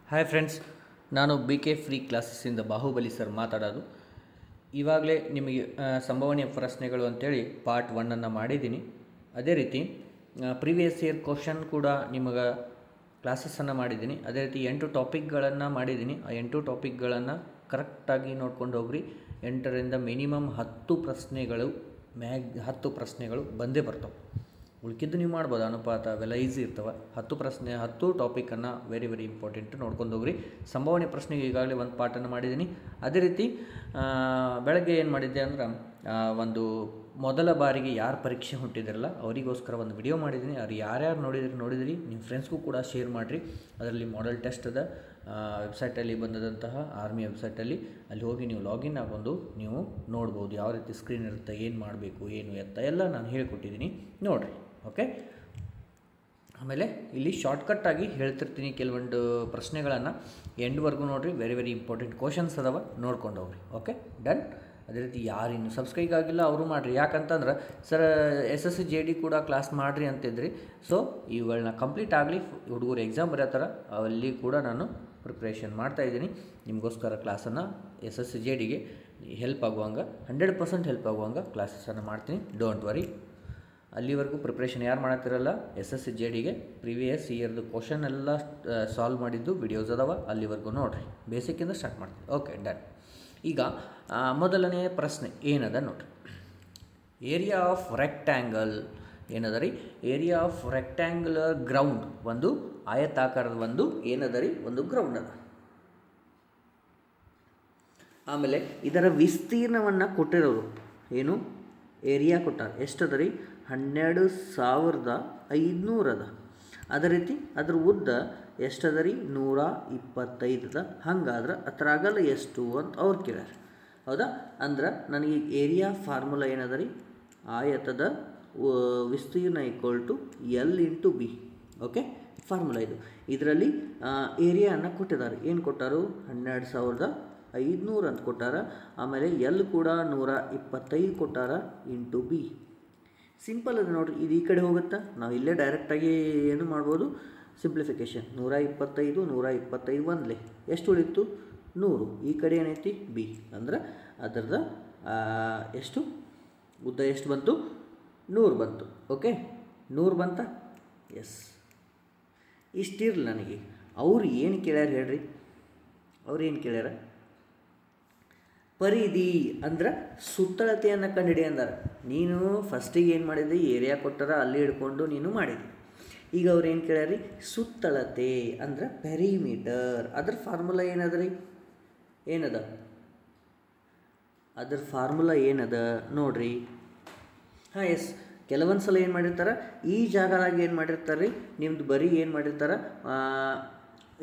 Hi friends, ನಾನು BK free ಕ್ಲಾಸಸ್ಸಿಂದ Bahubali sir ಮಾತಾಡೋದು. ಇವಾಗಲೇ ನಿಮಗೆ ಸಂಭವನೀಯ ಪ್ರಶ್ನೆಗಳು ಅಂತೇಳಿ ಪಾರ್ಟ್ 1 ಮಾಡಿದ್ದೀನಿ. ಅದೇ ರೀತಿ ಪ್ರೀವಿಯಸ್ ಇಯರ್ ಕ್ವಶನ್ ಕೂಡ ನಿಮಗೆ ಕ್ಲಾಸಸ್ಸನ್ನು ಮಾಡಿದ್ದೀನಿ. ಅದೇ ರೀತಿ 8 ಟಾಪಿಕ್ಗಳನ್ನು ಮಾಡಿದ್ದೀನಿ. ಆ 8 ಟಾಪಿಕ್ಗಳನ್ನು ಕರೆಕ್ಟಾಗಿ ನೋಡ್ಕೊಂಡು ಹೋಗ್ರಿ. 8ರಿಂದ ಮಿನಿಮಮ್ 10 ಪ್ರಶ್ನೆಗಳು ಬಂದೇ ಬರ್ತವೆ. ಉಳ್ಕಿದ್ದು ನೀವು ಮಾಡ್ಬೋದು, ಅನುಪಾತ ಅವೆಲ್ಲ ಈಸಿ ಇರ್ತವೆ. 10 ಟಾಪಿಕನ್ನು ವೆರಿ ಇಂಪಾರ್ಟೆಂಟ್ ನೋಡ್ಕೊಂಡು ಹೋಗ್ರಿ. ಸಂಭಾವನೆ ಪ್ರಶ್ನೆಗೆ ಈಗಾಗಲೇ ಒಂದು ಪಾಠನ್ನು ಮಾಡಿದ್ದೀನಿ. ಅದೇ ರೀತಿ ಬೆಳಗ್ಗೆ ಏನು ಮಾಡಿದ್ದೆ ಅಂದ್ರೆ ಒಂದು ಮೊದಲ ಬಾರಿಗೆ ಯಾರು ಪರೀಕ್ಷೆ ಹೊಂಟಿದ್ರಲ್ಲ ಅವರಿಗೋಸ್ಕರ ಒಂದು ವಿಡಿಯೋ ಮಾಡಿದ್ದೀನಿ. ಅದು ಯಾರ್ಯಾರು ನೋಡಿದಿರಿ ನಿಮ್ಮ ಫ್ರೆಂಡ್ಸ್ಗೂ ಕೂಡ ಶೇರ್ ಮಾಡಿರಿ. ಅದರಲ್ಲಿ ಮಾಡೆಲ್ ಟೆಸ್ಟ್ ಅದ, ವೆಬ್ಸೈಟಲ್ಲಿ ಬಂದದಂತಹ ಆರ್ಮಿ ವೆಬ್ಸೈಟಲ್ಲಿ ಅಲ್ಲಿ ಹೋಗಿ ನೀವು ಲಾಗಿನ್ ಆಗೊಂಡು ನೀವು ನೋಡ್ಬೋದು ಯಾವ ರೀತಿ ಸ್ಕ್ರೀನ್ ಇರುತ್ತೆ, ಏನು ಮಾಡಬೇಕು, ಏನು ಎತ್ತ ಎಲ್ಲ ನಾನು ಹೇಳಿಕೊಟ್ಟಿದ್ದೀನಿ, ನೋಡಿರಿ. ಓಕೆ, ಆಮೇಲೆ ಇಲ್ಲಿ ಶಾರ್ಟ್ಕಟ್ಟಾಗಿ ಹೇಳ್ತಿರ್ತೀನಿ ಕೆಲವೊಂದು ಪ್ರಶ್ನೆಗಳನ್ನು. ಎಂಡ್ವರೆಗೂ ನೋಡಿರಿ. ವೆರಿ ಇಂಪಾರ್ಟೆಂಟ್ ಕ್ವಶನ್ಸ್ ಅದಾವ, ನೋಡ್ಕೊಂಡು ಹೋಗ್ರಿ. Okay, done. ಅದೇ ರೀತಿ ಯಾರು ಇನ್ನೂ ಸಬ್ಸ್ಕ್ರೈಬ್ ಆಗಿಲ್ಲ ಅವರು ಮಾಡಿರಿ. ಯಾಕಂತಂದ್ರೆ ಸರ್ SSC JD ಕೂಡ ಕ್ಲಾಸ್ ಮಾಡಿರಿ ಅಂತಿದ್ರಿ. ಸೊ ಇವುಗಳನ್ನ ಕಂಪ್ಲೀಟ್ ಆಗಲಿ, ಹುಡುಗರು ಎಕ್ಸಾಮ್ ಬರೆಯತ್ತಾರ, ಅಲ್ಲಿ ಕೂಡ ನಾನು ಪ್ರಿಪ್ರೇಷನ್ ಮಾಡ್ತಾಯಿದ್ದೀನಿ. ನಿಮಗೋಸ್ಕರ ಕ್ಲಾಸನ್ನು SSC JDಗೆ ಹೆಲ್ಪ್ ಆಗುವಂಗೆ 100% ಹೆಲ್ಪ್ ಆಗುವಂಗೆ ಕ್ಲಾಸಸ್ಸನ್ನು ಮಾಡ್ತೀನಿ. Don't worry. ಅಲ್ಲಿವರೆಗೂ ಪ್ರಿಪ್ರೇಷನ್ ಯಾರು ಮಾಡತ್ತಿರಲ್ಲ SSC JDಗೆ ಪ್ರೀವಿಯಸ್ ಇಯರ್ದು ಕ್ವಶನ್ ಎಲ್ಲ ಸಾಲ್ವ್ ಮಾಡಿದ್ದು ವಿಡಿಯೋಸ್ ಅದಾವ, ಅಲ್ಲಿವರೆಗೂ ನೋಡಿರಿ. ಬೇಸಿಕ್ಕಿಂದ ಸ್ಟಾರ್ಟ್ ಮಾಡ್ತೀನಿ. Okay, done. ಈಗ ಮೊದಲನೆಯ ಪ್ರಶ್ನೆ ಏನದ ನೋಡಿರಿ. ಏರಿಯಾ ಆಫ್ ರೆಕ್ಟ್ಯಾಂಗಲ್ ಏನದ ರೀ? ಏರಿಯಾ ಆಫ್ ರೆಕ್ಟ್ಯಾಂಗ್ಯುಲರ್ ಗ್ರೌಂಡ್, ಒಂದು ಆಯತಾಕಾರದ ಒಂದು ಏನದ ರೀ, ಒಂದು ಗ್ರೌಂಡ್ ಅದ. ಆಮೇಲೆ ಇದರ ವಿಸ್ತೀರ್ಣವನ್ನು ಕೊಟ್ಟಿರೋರು ಏನು, ಏರಿಯಾ ಕೊಟ್ಟಾರ. ಎಷ್ಟದ ರೀ? 12,500 ಅದ. ಅದೇ ರೀತಿ ಅದ್ರ ಉದ್ದ ಎಷ್ಟದ ರೀ? 125 ಅದ. ಹಂಗಾದ್ರೆ ಅದರ ಅಗಲ ಎಷ್ಟು ಅಂತ ಅವ್ರು ಕೇಳ್ಯಾರ. ಹೌದಾ? ಅಂದ್ರೆ ನನಗೆ ಏರಿಯಾ ಫಾರ್ಮುಲಾ ಏನದ ರೀ? ಆಯತದ ವಿಸ್ತೀರ್ಣ = L × B. ಓಕೆ, ಫಾರ್ಮುಲಾ ಇದು. ಇದರಲ್ಲಿ ಏರಿಯಾನ ಕೊಟ್ಟಿದ್ದಾರೆ. ಏನು ಕೊಟ್ಟಾರು? 12,500 ಅಂತ ಕೊಟ್ಟಾರ. ಆಮೇಲೆ L ಕೂಡ 125 ಕೊಟ್ಟಾರ × B. ಸಿಂಪಲ್ ಅದು ನೋಡಿರಿ. ಇದು ಈ ಕಡೆ ಹೋಗುತ್ತಾ, ನಾವು ಇಲ್ಲೇ ಡೈರೆಕ್ಟಾಗಿ ಏನು ಮಾಡ್ಬೋದು, ಸಿಂಪ್ಲಿಫಿಕೇಷನ್. 125 ಒಂದಲೇ ಎಷ್ಟು ಉಳಿತು? 100. ಈ ಕಡೆ ಏನೈತಿ? B. ಅಂದ್ರೆ ಅದರದ ಎಷ್ಟು ಉದ್ದ ಎಷ್ಟು ಬಂತು? 100 ಬಂತು. ಓಕೆ, 100 ಬಂತ? ಎಸ್. ಇಷ್ಟಿರಲಿ ನನಗೆ. ಅವ್ರು ಏನು ಕೇಳ್ಯಾರ ಹೇಳ್ರಿ? ಅವ್ರು ಏನು ಕೇಳ್ಯಾರ? ಪರಿಧಿ ಅಂದ್ರೆ ಸುತ್ತಳತೆಯನ್ನು ಕಂಡುಹಿಡಿ ಅಂದಾರ. ನೀನು ಫಸ್ಟಿಗೆ ಏನು ಮಾಡಿದ್ರಿ? ಏರಿಯಾ ಕೊಟ್ಟಾರ, ಅಲ್ಲಿ ಹಿಡ್ಕೊಂಡು ನೀನು ಮಾಡಿದ್ರಿ. ಈಗ ಅವ್ರು ಏನು ಕೇಳ್ಯಾರಿ? ಸುತ್ತಳತೆ ಅಂದ್ರೆ ಪೆರಿಮೀಟರ್. ಅದ್ರ ಫಾರ್ಮುಲಾ ಏನದ ರೀ? ಏನದ ಅದ್ರ ಫಾರ್ಮುಲಾ ಏನದ ನೋಡ್ರಿ. ಹಾಂ, ಎಸ್. ಕೆಲವೊಂದು ಸಲ ಏನು ಮಾಡಿರ್ತಾರೆ, ಈ ಜಾಗದಾಗ ಏನು ಮಾಡಿರ್ತಾರೆ ರೀ, ನಿಮ್ದು ಬರೀ ಏನು ಮಾಡಿರ್ತಾರೆ,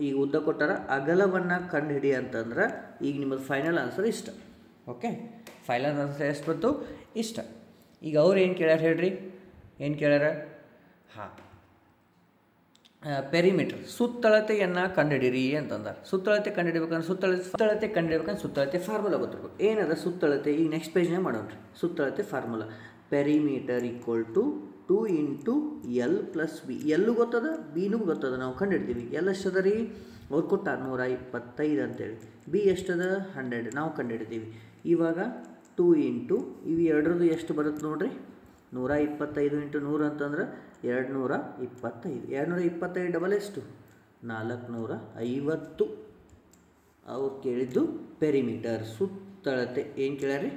ಈಗ ಉದ್ದ ಕೊಟ್ಟಾರ, ಅಗಲವನ್ನು ಕಂಡುಹಿಡಿ ಅಂತಂದ್ರೆ ಈಗ ನಿಮ್ಮದು ಫೈನಲ್ ಆನ್ಸರ್ ಇಷ್ಟ. ಓಕೆ, ಫೈನಲ್ ಆನ್ಸರ್ ಎಷ್ಟು ಬಂತು? ಇಷ್ಟ. ಈಗ ಅವ್ರು ಏನು ಕೇಳ್ಯಾರ ಹೇಳ್ರಿ? ಏನು ಕೇಳ್ಯಾರ? ಹಾಂ, ಪೆರಿಮೀಟರ್ ಸುತ್ತಳತೆಯನ್ನು ಕಂಡುಹಿಡಿರಿ ಅಂತಂದಾರೆ. ಸುತ್ತಳತೆ ಕಂಡುಹಿಡಿಬೇಕಂದ್ರೆ ಸುತ್ತಳತೆ ಫಾರ್ಮುಲಾ ಗೊತ್ತಿರ್ಬೇಕು. ಏನದ ಸುತ್ತಳತೆ? ಈಗ ನೆಕ್ಸ್ಟ್ ಪೇಜ್ನೇ ಮಾಡೋಣ್ರಿ. ಸುತ್ತಳತೆ ಫಾರ್ಮುಲಾ ಪೆರಿಮೀಟರ್ = 2 × L + B. ಎಲ್ಲೂ ಗೊತ್ತದ, ಬಿನೂ ಗೊತ್ತದ, ನಾವು ಕಂಡುಹಿಡ್ತೀವಿ. L ಎಷ್ಟದ ರೀ? ಅವ್ರು ಕೊಟ್ಟಾರ 125 ಅಂತೇಳಿ. B ಎಷ್ಟದ? 100 ನಾವು ಕಂಡುಹಿಡ್ತೀವಿ. ಇವಾಗ 2 × ಇವು ಎರಡರದ್ದು ಎಷ್ಟು ಬರುತ್ತೆ ನೋಡ್ರಿ? 125 × 100 ಅಂತಂದ್ರೆ 225. 225 ಡಬಲ್ ಎಷ್ಟು? 450. ಅವ್ರು ಕೇಳಿದ್ದು ಪೆರಿಮೀಟರ್ ಸುತ್ತಳತೆ. ಏನು ಕೇಳ್ಯಾರಿ?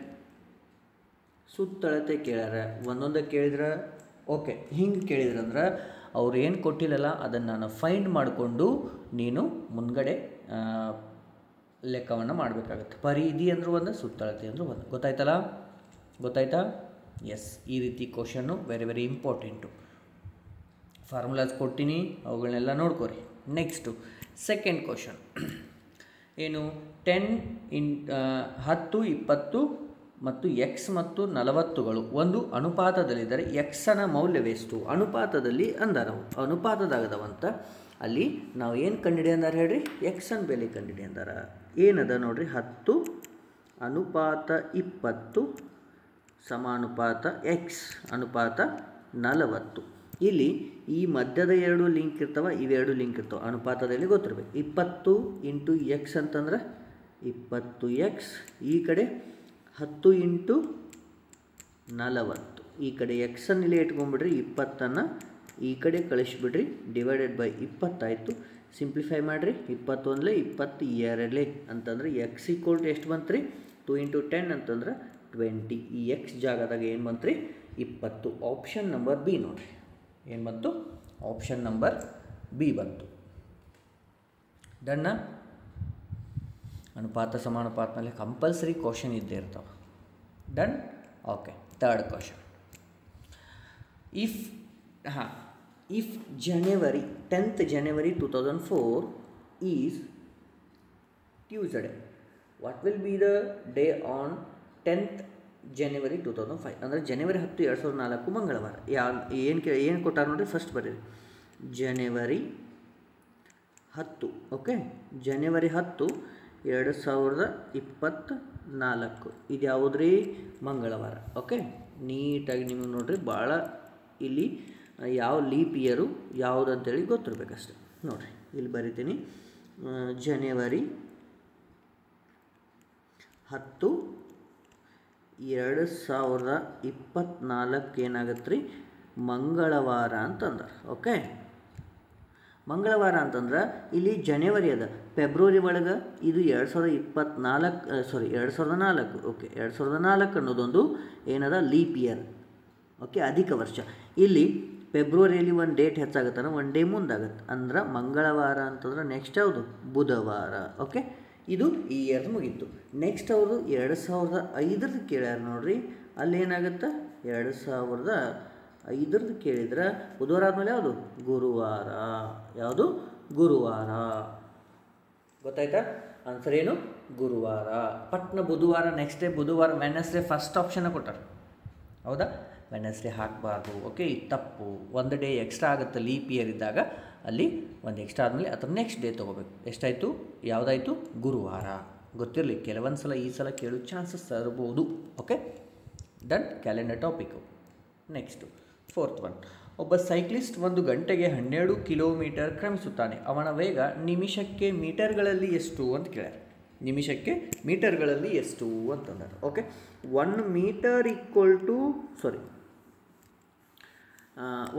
ಸುತ್ತಳತೆ ಕೇಳ್ಯಾರ. ಒಂದೊಂದೇ ಕೇಳಿದ್ರೆ ಓಕೆ, ಹಿಂಗೆ ಕೇಳಿದ್ರಂದ್ರೆ ಅವ್ರು ಏನು ಕೊಟ್ಟಿಲ್ಲಲ್ಲ ಅದನ್ನು ನಾನು ಫೈಂಡ್ ಮಾಡಿಕೊಂಡು ನೀನು ಮುಂದ್ಗಡೆ ಲೆಕ್ಕವನ್ನು ಮಾಡಬೇಕಾಗತ್ತೆ. ಪರಿಧಿ ಅಂದರೂ ಒಂದು, ಸುತ್ತಳತೆ ಅಂದರೂ ಒಂದು. ಗೊತ್ತಾಯ್ತಾ? ಎಸ್. ಈ ರೀತಿ ಕ್ವಶನ್ನು ವೆರಿ ಇಂಪಾರ್ಟೆಂಟು. ಫಾರ್ಮುಲಾಸ್ ಕೊಟ್ಟಿನಿ, ಅವುಗಳನ್ನೆಲ್ಲ ನೋಡ್ಕೊರಿ. ನೆಕ್ಸ್ಟು ಸೆಕೆಂಡ್ ಕ್ವಶನ್ ಏನು? 10, 20 ಮತ್ತು X ಮತ್ತು 40ಗಳು ಒಂದು ಅನುಪಾತದಲ್ಲಿದ್ದರೆ Xನ ಮೌಲ್ಯವೆಷ್ಟು? ಅನುಪಾತದಲ್ಲಿ ಅಂದಾರ. ಅನುಪಾತದಾಗದವಂತ ಅಲ್ಲಿ ನಾವು ಏನು ಕಂಡುಹಿಡಿ ಅಂದಾರ ಹೇಳ್ರಿ? Xನ ಬೆಲೆ ಕಂಡುಹಿಡಿ ಅಂದಾರ. ಏನದ ನೋಡ್ರಿ? 10 ಅನುಪಾತ 20 ಸಮಾನುಪಾತ X ಅನುಪಾತ 40. ಇಲ್ಲಿ ಈ ಮಧ್ಯದ ಎರಡು ಲಿಂಕ್ ಇರ್ತವೆ, ಇವೆರಡು ಲಿಂಕ್ ಇರ್ತವೆ, ಅನುಪಾತದಲ್ಲಿ ಗೊತ್ತಿರಬೇಕು. 20 ಇಂಟು ಎಕ್ಸ್ ಅಂತಂದ್ರೆ 20x, ಈ ಕಡೆ 10 ಇಂಟು 40, ಈ ಕಡೆ ಎಕ್ಸನ್ನು ಇಲ್ಲೇ ಇಟ್ಕೊಂಡ್ಬಿಡ್ರಿ, 20ಅನ್ನು ಈ ಕಡೆ ಕಳಿಸ್ಬಿಡ್ರಿ, ಡಿವೈಡೆಡ್ ಬೈ 20 ಆಯಿತು. ಸಿಂಪ್ಲಿಫೈ ಮಾಡಿರಿ, 21 22 ಅಂತಂದ್ರೆ ಎಕ್ಸ್ ಈಕ್ವಲ್ ಟು ಎಷ್ಟು ಬಂತು ರೀ? 2 ಇಂಟು 10 ಅಂತಂದ್ರೆ 20. ಈ ಎಕ್ಸ್ ಜಾಗದಾಗ ಏನು ಬಂತು ರೀ? 20. ಆಪ್ಷನ್ ನಂಬರ್ ಬಿ ನೋಡಿರಿ. ಏನು ಬಂತು? ಆಪ್ಷನ್ ನಂಬರ್ ಬಿ ಬಂತು. ಡನ್ನ. ಅನುಪಾತ ಸಮಾನುಪಾತನಲ್ಲಿ ಕಂಪಲ್ಸರಿ ಕ್ವಶನ್ ಇದ್ದೇ ಇರ್ತಾವೆ. Done. Okay, third question. If January 10th January 2004 is Tuesday, what will be the day on 10th January 2005? ಅಂದರೆ ಜನವರಿ 10 2004 ಮಂಗಳವಾರ. ಏನು ಕೊಟ್ಟಾರ ನೋಡಿರಿ, ಫಸ್ಟ್ ಬರೀರಿ ಜನವರಿ 10. ಓಕೆ, ಜನವರಿ 10 2024. ಇದು ಯಾವುದ್ರಿ? ಮಂಗಳವಾರ. ಓಕೆ, ನೀಟಾಗಿ ನಿಮಗೆ ನೋಡಿರಿ, ಭಾಳ ಇಲ್ಲಿ ಯಾವ ಲೀಪ್ ಇಯರು ಯಾವುದು ಅಂತೇಳಿ ಗೊತ್ತಿರಬೇಕಷ್ಟೆ. ನೋಡಿರಿ, ಇಲ್ಲಿ ಬರಿತೀನಿ. ಜನವರಿ 10 2024 ಏನಾಗತ್ತೆ ರೀ? ಮಂಗಳವಾರ ಅಂತಂದ್ರೆ. ಓಕೆ, ಮಂಗಳವಾರ ಅಂತಂದ್ರೆ ಇಲ್ಲಿ ಜನವರಿ ಅದ, ಫೆಬ್ರವರಿ ಒಳಗೆ ಇದು 2004. ಓಕೆ, 2004 ಅನ್ನೋದೊಂದು ಏನದ? Leap year. ಓಕೆ, ಅಧಿಕ ವರ್ಷ. ಇಲ್ಲಿ ಫೆಬ್ರವರಿಯಲ್ಲಿ ಒಂದು ಡೇಟ್ ಹೆಚ್ಚಾಗುತ್ತಾನೆ, ಒಂದು ಡೇ ಮುಂದಾಗತ್ತೆ. ಅಂದ್ರೆ ಮಂಗಳವಾರ ಅಂತಂದ್ರೆ ನೆಕ್ಸ್ಟ್ ಯಾವುದು? ಬುಧವಾರ. ಓಕೆ, ಇದು ಈ ಇಯರ್ ಮುಗೀತು. ನೆಕ್ಸ್ಟ್ ಅವರು 2005 ಕೇಳ್ಯಾರ ನೋಡ್ರಿ. ಅಲ್ಲೇನಾಗುತ್ತೆ? 2005 ಕೇಳಿದ್ರೆ ಬುಧವಾರ ಆದಮೇಲೆ ಯಾವುದು? ಗುರುವಾರ. ಯಾವುದು? ಗುರುವಾರ. ಗೊತ್ತಾಯ್ತಾ? ಆನ್ಸರ್ ಏನು? ಗುರುವಾರ. ಪಟ್ನ ಬುಧವಾರ, ನೆಕ್ಸ್ಟ್ ಡೇ ಬುಧವಾರ, ವೆಡ್ನೆಸ್ಡೇ ಫಸ್ಟ್ ಆಪ್ಷನ್ ಕೊಟ್ಟಾರೆ. ಹೌದಾ? ವೆಡ್ನೆಸ್ಡೇ ಹಾಕಬಾರ್ದು. ಓಕೆ, ಇದು ತಪ್ಪು. ಒಂದು ಡೇ ಎಕ್ಸ್ಟ್ರಾ ಆಗುತ್ತೆ ಲೀಪ್ ಇಯರ್ ಇದ್ದಾಗ, ಅಲ್ಲಿ ಒಂದು ಎಕ್ಸ್ಟ್ರಾ ಆದಮೇಲೆ ಅಥವಾ ನೆಕ್ಸ್ಟ್ ಡೇ ತೊಗೋಬೇಕು. ಎಷ್ಟಾಯಿತು? ಯಾವುದಾಯಿತು? ಗುರುವಾರ. ಗೊತ್ತಿರಲಿ, ಕೆಲವೊಂದು ಸಲ ಈ ಸಲ ಕೇಳೋ ಚಾನ್ಸಸ್ ಇರ್ಬೋದು. Okay, done. Calendar topic. Next 4th one. ಒಬ್ಬ ಸೈಕ್ಲಿಸ್ಟ್ 1 ಗಂಟೆಗೆ 12 ಕಿಲೋಮೀಟರ್ ಕ್ರಮಿಸುತ್ತಾನೆ. ಅವನ ವೇಗ ನಿಮಿಷಕ್ಕೆ ಮೀಟರ್ಗಳಲ್ಲಿ ಎಷ್ಟು ಅಂತ ಕೇಳ್ಯಾರ. ನಿಮಿಷಕ್ಕೆ ಮೀಟರ್ಗಳಲ್ಲಿ ಎಷ್ಟು ಅಂತಂದಾರೆ. Okay, 1 metre equal to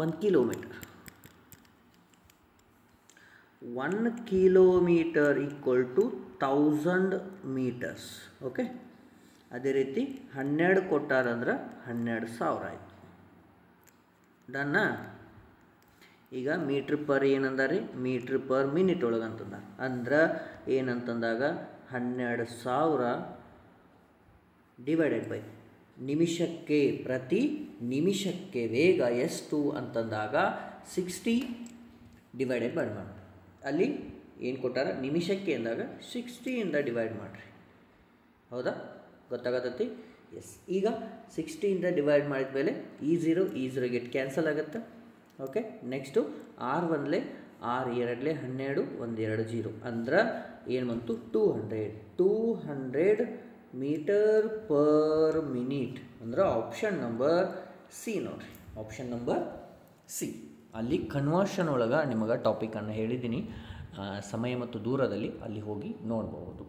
1 kilometre. 1 kilometre equal to 1000 metres. Okay, ಅದೇ ರೀತಿ 12 ಕೊಟ್ಟಾರಂದ್ರೆ 12,000 ಆಯಿತು. ಡನ್ನ. ಈಗ ಮೀಟ್ರ್ ಪರ್ ಏನಂದಾರಿ? ಮೀಟ್ರ್ ಪರ್ ಮಿನಿಟ್ ಒಳಗೆ ಅಂತಂದ. ಅಂದ್ರೆ ಏನಂತಂದಾಗ 12,000 ಡಿವೈಡೆಡ್ ಬೈ ನಿಮಿಷಕ್ಕೆ, ಪ್ರತಿ ನಿಮಿಷಕ್ಕೆ ವೇಗ ಎಷ್ಟು ಅಂತಂದಾಗ 60 ಡಿವೈಡೆಡ್ ಮಾಡಿ ಅಲ್ಲಿ ಏನು ಕೊಟ್ಟಾರ? ನಿಮಿಷಕ್ಕೆ ಅಂದಾಗ 60ಇಂದ ಡಿವೈಡ್ ಮಾಡಿರಿ. ಹೌದಾ? ಗೊತ್ತಾಗತ್ತೈತಿ? ಎಸ್. ಈಗ 60ಇಂದ ಡಿವೈಡ್ ಮಾಡಿದ ಮೇಲೆ ಈ ಝೀರೋ ಗೆಟ್ ಕ್ಯಾನ್ಸಲ್ ಆಗುತ್ತೆ. ಓಕೆ, ನೆಕ್ಸ್ಟು 6 1 6 2 12 1 2 0 ಅಂದ್ರೆ ಏನು ಬಂತು? 200 ಮೀಟರ್ ಪರ್ ಮಿನಿಟ್. ಅಂದ್ರೆ ಆಪ್ಷನ್ ನಂಬರ್ ಸಿ ನೋಡಿರಿ. Option number C. ಅಲ್ಲಿ ಕನ್ವರ್ಷನ್ ಒಳಗೆ ನಿಮಗೆ ಟಾಪಿಕನ್ನು ಹೇಳಿದ್ದೀನಿ, ಸಮಯ ಮತ್ತು ದೂರದಲ್ಲಿ, ಅಲ್ಲಿ ಹೋಗಿ ನೋಡ್ಬೋದು.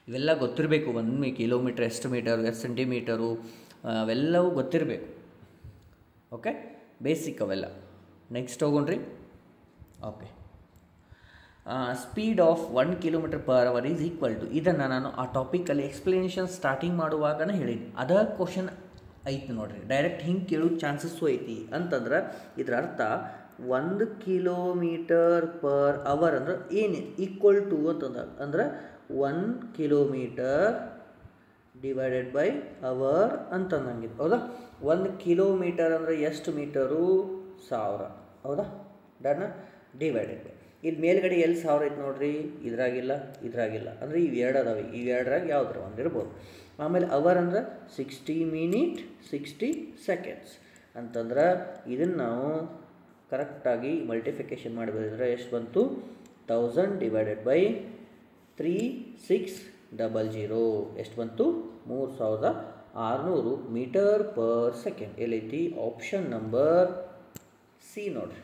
ಇವೆಲ್ಲ ಗೊತ್ತಿರಬೇಕು. 1 ಕಿಲೋಮೀಟರ್ ಎಷ್ಟು ಮೀಟರ್, ಎಷ್ಟು ಸೆಂಟಿಮೀಟರು, ಅವೆಲ್ಲವೂ ಗೊತ್ತಿರಬೇಕು. ಓಕೆ, ಬೇಸಿಕ್ ಅವೆಲ್ಲ. ನೆಕ್ಸ್ಟ್ ಹೋಗೋಣ್ರಿ. Okay, speed of 1 kilometre per hour is equal to. ಇದನ್ನು ನಾನು ಆ ಟಾಪಿಕಲ್ಲಿ ಎಕ್ಸ್ಪ್ಲನೇಷನ್ ಸ್ಟಾರ್ಟಿಂಗ್ ಮಾಡುವಾಗನೇ ಹೇಳಿದ್ದೀನಿ. ಅದ ಕ್ವಶನ್ ಐತಿ ನೋಡ್ರಿ. ಡೈರೆಕ್ಟ್ ಹಿಂಗೆ ಕೇಳೋ ಚಾನ್ಸಸ್ಸು ಐತಿ. ಅಂತಂದ್ರೆ ಇದರ ಅರ್ಥ 1 ಕಿಲೋಮೀಟರ್ ಪರ್ ಅವರ್ ಅಂದ್ರೆ ಏನು? ಈಕ್ವಲ್ ಟು ಅಂತಂದಾಗ ಅಂದ್ರೆ 1 ಕಿಲೋಮೀಟರ್ ಡಿವೈಡೆಡ್ ಬೈ ಅವರ್ ಅಂತಂದಂಗಿದೆ. ಹೌದಾ? 1 ಕಿಲೋಮೀಟರ್ ಅಂದರೆ ಎಷ್ಟು ಮೀಟರು? 1000. ಹೌದಾ? ಡನ್ನ. ಡಿವೈಡೆಡ್ ಬೈ ಇಲ್ಲಿ ಮೇಲ್ಗಡೆ ಎಲ್ಲಿ 1000 ಐತೆ ನೋಡ್ರಿ. ಇದ್ರಾಗಿಲ್ಲ, ಇದ್ರಾಗಿಲ್ಲ. ಅಂದರೆ ಇವು ಎರಡು ಅದಾವೆ. ಇವೆರಡರಾಗ ಯಾವ್ದಾರ ಒಂದು ಇರ್ಬೋದು. ಆಮೇಲೆ ಅವರ್ ಅಂದ್ರೆ 60 ಮಿನಿಟ್ 60 ಸೆಕೆಂಡ್ಸ್ ಅಂತಂದ್ರೆ ಇದನ್ನು ನಾವು ಕರೆಕ್ಟಾಗಿ ಮಲ್ಟಿಫಿಕೇಷನ್ ಮಾಡಿದ್ರೆ ಎಷ್ಟು ಬಂತು? 1000 ಡಿವೈಡೆಡ್ ಬೈ 3600 ಎಷ್ಟು ಬಂತು? 3600 600 ಮೀಟರ್ ಪರ್ ಸೆಕೆಂಡ್. ಎಲ್ಲೈತಿ ಆಪ್ಷನ್ ನಂಬರ್ ಸಿ ನೋಡ್ರಿ,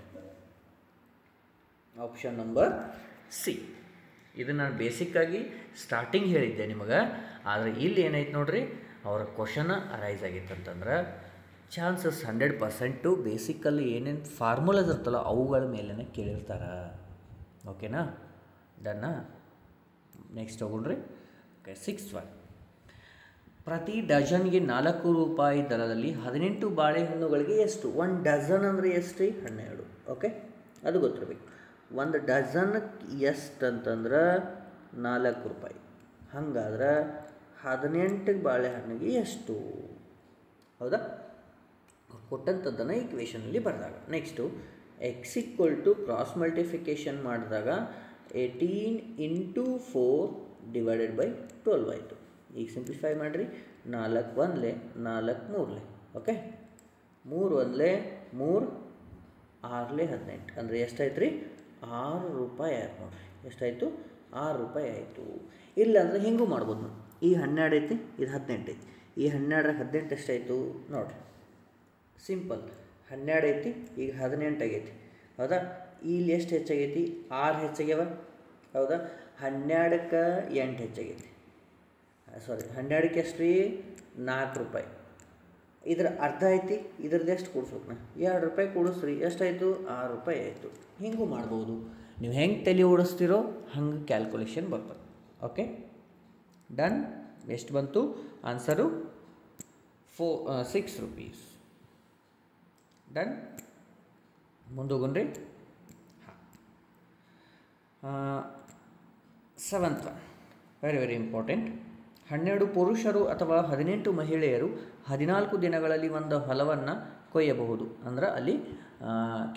ಆಪ್ಷನ್ ನಂಬರ್ ಸಿ. ಇದು ನಾನು ಬೇಸಿಕ್ಕಾಗಿ ಸ್ಟಾರ್ಟಿಂಗ್ ಹೇಳಿದ್ದೆ ನಿಮಗೆ, ಆದರೆ ಇಲ್ಲಿ ಏನೈತೆ ನೋಡ್ರಿ, ಅವರ ಕ್ವಶನ್ ಅರೈಸ್ ಆಗೈತೆ ಅಂತಂದ್ರೆ ಚಾನ್ಸಸ್ 100% ಬೇಸಿಕಲ್ಲಿ ಏನೇನು ಫಾರ್ಮುಲಾಸ್ ಇರ್ತಲ್ಲ ಅವುಗಳ ಮೇಲೇ ಕೇಳಿರ್ತಾರೆ. ಓಕೆನಾ, ಡನ್ನ. ನೆಕ್ಸ್ಟ್ ಹೋಗೋಣ್ರಿ. Okay, 6th one. ಪ್ರತಿ ಡಜನ್ಗೆ 4 ರೂಪಾಯಿ ದರದಲ್ಲಿ 18 ಬಾಳೆಹಣ್ಣುಗಳಿಗೆ ಎಷ್ಟು? 1 ಡಜನ್ ಅಂದರೆ ಎಷ್ಟು ರೀ? 12. ಓಕೆ, ಅದು ಗೊತ್ತಿರಬೇಕು. 1 ಡಜನ್ಗೆ ಎಷ್ಟು ಅಂತಂದ್ರೆ 4 ರೂಪಾಯಿ. ಹಾಗಾದ್ರೆ 18 ಬಾಳೆಹಣ್ಣಿಗೆ ಎಷ್ಟು? ಹೌದಾ? ಕೊಟ್ಟಂಥದ್ದನ್ನು ಈಕ್ವೇಷನಲ್ಲಿ ಬರೆದಾಗ next X equal to cross multiplication ಮಾಡಿದಾಗ 18 × 4 ಡಿವೈಡೆಡ್ ಬೈ 12 ಆಯಿತು. ಈಗ ಸಿಂಪ್ಲಿಫೈ ಮಾಡಿರಿ. 4 1 4 3 ಓಕೆ, 3 1 3 6 18 ಅಂದರೆ ಎಷ್ಟಾಯ್ತು ರೀ? 6 ರೂಪಾಯಿ ಆಯ್ತು ನೋಡಿರಿ. ಎಷ್ಟಾಯಿತು? 6 ರೂಪಾಯಿ ಆಯಿತು. ಇಲ್ಲಾಂದರೆ ಹಿಂಗೂ ಮಾಡ್ಬೋದು ನಾವು. ಈ 12 ಐತಿ, ಇದು 18 ಐತಿ. ಈ 12 18 ಎಷ್ಟಾಯಿತು ನೋಡಿರಿ, ಸಿಂಪಲ್. 12 ಐತಿ, ಈಗ 18 ಆಗೈತಿ. ಹೌದಾ? ಇಲ್ಲಿ ಎಷ್ಟು ಹೆಚ್ಚಾಗೈತಿ? 6 ಹೆಚ್ಚಾಗ್ಯಾವ. ಹೌದಾ? 12ಕ್ಕೆ 8 ಹೆಚ್ಚಾಗೈತಿ. ಸಾರಿ, 12ಕ್ಕೆ ಎಷ್ಟು ರೀ? 4 ರೂಪಾಯಿ. ಇದ್ರ ಅರ್ಧ ಐತಿ, ಇದ್ರದ್ದು ಎಷ್ಟು ಕೂಡಿಸ್ಬೇಕು? ನಾ 2 ರೂಪಾಯಿ ಕೂಡಿಸ್ರಿ. ಎಷ್ಟಾಯಿತು? 6 ರೂಪಾಯಿ ಆಯಿತು. ಹಿಂಗೂ ಮಾಡ್ಬೋದು. ನೀವು ಹೆಂಗೆ ತಲೆ ಓಡಿಸ್ತೀರೋ ಹಂಗೆ ಕ್ಯಾಲ್ಕುಲೇಷನ್ ಬರ್ತದೆ. Okay, done. ಎಷ್ಟು ಬಂತು ಆನ್ಸರು? 6 ರೂಪೀಸ್. ಡನ್. ಮುಂದೋಗೋಣ್ರಿ. ಹಾಂ, 7th one, very very important. 12 ಪುರುಷರು ಅಥವಾ 18 ಮಹಿಳೆಯರು 14 ದಿನಗಳಲ್ಲಿ ಒಂದು ಹೊಲವನ್ನು ಕೊಯ್ಯಬಹುದು, ಅಂದ್ರೆ ಅಲ್ಲಿ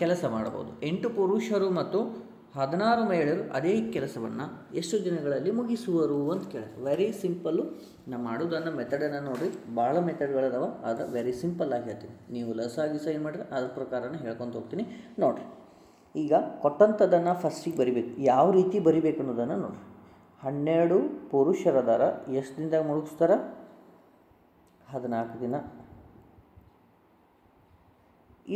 ಕೆಲಸ ಮಾಡಬಹುದು. 8 ಪುರುಷರು ಮತ್ತು 16 ಮಹಿಳೆಯರು ಅದೇ ಕೆಲಸವನ್ನು ಎಷ್ಟು ದಿನಗಳಲ್ಲಿ ಮುಗಿಸುವರು ಅಂತ ಕೇಳಿದ್ರು. Very simple. ನಾ ಮಾಡೋದನ್ನು ಮೆಥಡನ್ನು ನೋಡಿರಿ, ಭಾಳ ಮೆಥಡ್ಗಳದಾವ, ಆದರೆ ವೆರಿ ಸಿಂಪಲ್ ಆಗಿ ಹೇಳ್ತೀನಿ. ನೀವು ಲಸಾಗಿ ಸೈನ್ ಮಾಡಿದ್ರೆ ಅದ್ರ ಪ್ರಕಾರನೇ ಹೇಳ್ಕೊತ ಹೋಗ್ತೀನಿ ನೋಡಿರಿ. ಈಗ ಕೊಟ್ಟಂಥದ್ದನ್ನು ಫಸ್ಟಿಗೆ ಬರಿಬೇಕು. ಯಾವ ರೀತಿ ಬರಿಬೇಕು ಅನ್ನೋದನ್ನು ನೋಡಿರಿ. 12 ಪುರುಷರದಾರ, ಎಷ್ಟು ದಿನದಾಗ ಮುಗಿಸ್ತಾರೆ? 14 ದಿನ.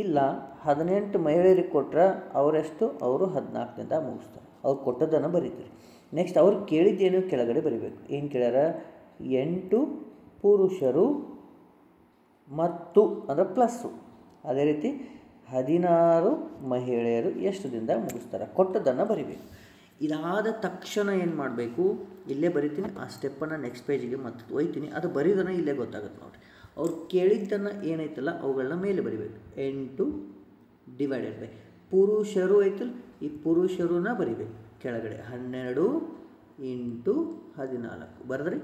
ಇಲ್ಲ 18 ಮಹಿಳೆಯರಿಗೆ ಕೊಟ್ಟರೆ ಅವರೆಷ್ಟು? ಅವರು 14 ದಿನದಾಗ ಮುಗಿಸ್ತಾರೆ. ಅವ್ರು ಕೊಟ್ಟದ್ದನ್ನು ಬರೀತೀರಿ. ನೆಕ್ಸ್ಟ್ ಅವ್ರು ಕೇಳಿದ್ದೇನು ಕೆಳಗಡೆ ಬರಿಬೇಕು. ಏನು ಕೇಳ್ಯಾರ? 8 ಪುರುಷರು ಮತ್ತು ಅಂದರೆ ಪ್ಲಸ್ಸು. ಅದೇ ರೀತಿ 16 ಮಹಿಳೆಯರು ಎಷ್ಟು ದಿನದಾಗ ಮುಗಿಸ್ತಾರೆ, ಕೊಟ್ಟದ್ದನ್ನು ಬರಿಬೇಕು. ಇದಾದ ತಕ್ಷಣ ಏನು ಮಾಡಬೇಕು? ಇಲ್ಲೇ ಬರಿತೀನಿ, ಆ ಸ್ಟೆಪ್ಪನ್ನು ನೆಕ್ಸ್ಟ್ ಪೇಜಿಗೆ ಮತ್ತೆ ಒಯ್ತೀನಿ. ಅದು ಬರೀದನ್ನು ಇಲ್ಲೇ ಗೊತ್ತಾಗುತ್ತೆ ನೋಡಿರಿ. ಅವ್ರು ಕೇಳಿದ್ದನ್ನು ಏನೈತಲ್ಲ ಅವುಗಳನ್ನ ಮೇಲೆ ಬರಿಬೇಕು. 8 ಡಿವೈಡೆಡ್ ಬೈ ಪುರುಷರು ಐತಲ್ಲ, ಈ ಪುರುಷರನ್ನ ಬರಿಬೇಕು ಕೆಳಗಡೆ. 12 × 14 ಬರೆದ್ರಿ.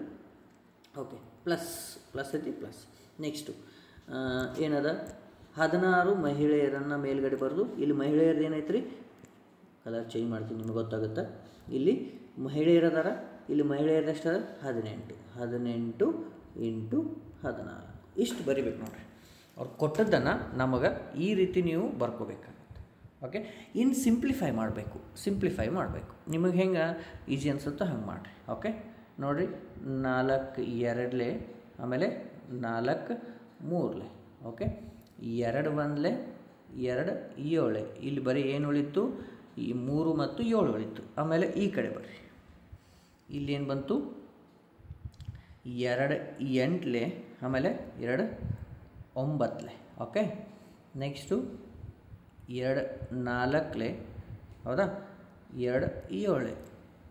ಓಕೆ, ಪ್ಲಸ್ ಐತಿ, ಪ್ಲಸ್. ನೆಕ್ಸ್ಟು ಏನದ? 16 ಮಹಿಳೆಯರನ್ನು ಮೇಲ್ಗಡೆ ಬರೆದು, ಇಲ್ಲಿ ಮಹಿಳೆಯರದ್ದು ಏನೈತೆ ರೀ? ಕಲರ್ ಚೇಂಜ್ ಮಾಡ್ತೀನಿ, ನಿಮಗೆ ಗೊತ್ತಾಗುತ್ತೆ. ಇಲ್ಲಿ ಮಹಿಳೆಯರದಾರ, ಇಲ್ಲಿ ಮಹಿಳೆಯರದ್ದು ಎಷ್ಟದ? 18 18 × 14 ಇಷ್ಟು ಬರಿಬೇಕು ನೋಡಿರಿ. ಅವ್ರು ಕೊಟ್ಟದ್ದನ್ನು ನಮಗೆ ಈ ರೀತಿ ನೀವು ಬರ್ಕೋಬೇಕಾಗುತ್ತೆ. ಓಕೆ, ಇನ್ನು ಸಿಂಪ್ಲಿಫೈ ಮಾಡಬೇಕು. ನಿಮಗೆ ಹೆಂಗೆ ಈಸಿ ಅನ್ಸುತ್ತೋ ಹಂಗೆ ಮಾಡಿರಿ. ಓಕೆ, ನೋಡಿರಿ. 4 2 ಆಮೇಲೆ 4 3. ಓಕೆ, 2 1 2 7. ಇಲ್ಲಿ ಬರೀ ಏನು ಉಳಿತು? ಈ 3 ಮತ್ತು 7 ಉಳಿತು. ಆಮೇಲೆ ಈ ಕಡೆ ಬರ್ರಿ. ಇಲ್ಲಿ ಏನು ಬಂತು? 2 8 ಆಮೇಲೆ 2 9. Okay, next 2 4. ಹೌದಾ? 2 7.